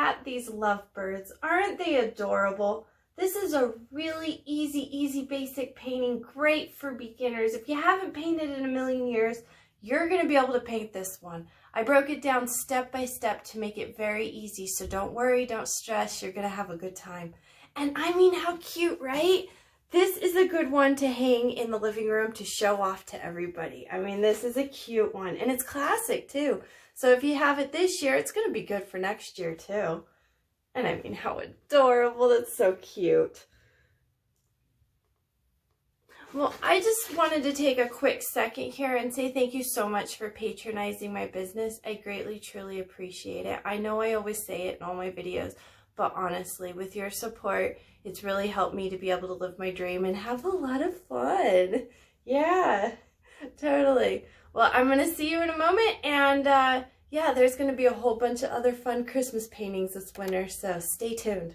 at these lovebirds. Aren't they adorable? This is a really easy basic painting, great for beginners. If you haven't painted in a million years, you're going to be able to paint this one. I broke it down step by step to make it very easy, so don't worry, don't stress, you're going to have a good time. And I mean, how cute, right? This is a good one to hang in the living room to show off to everybody. I mean, this is a cute one, and it's classic too. So if you have it this year, it's going to be good for next year too. And I mean, how adorable, that's so cute. Well, I just wanted to take a quick second here and say thank you so much for patronizing my business. I greatly, truly appreciate it. I know I always say it in all my videos, but honestly, with your support, it's really helped me to be able to live my dream and have a lot of fun. Yeah, totally. Well, I'm going to see you in a moment, and yeah, there's going to be a whole bunch of other fun Christmas paintings this winter, so stay tuned.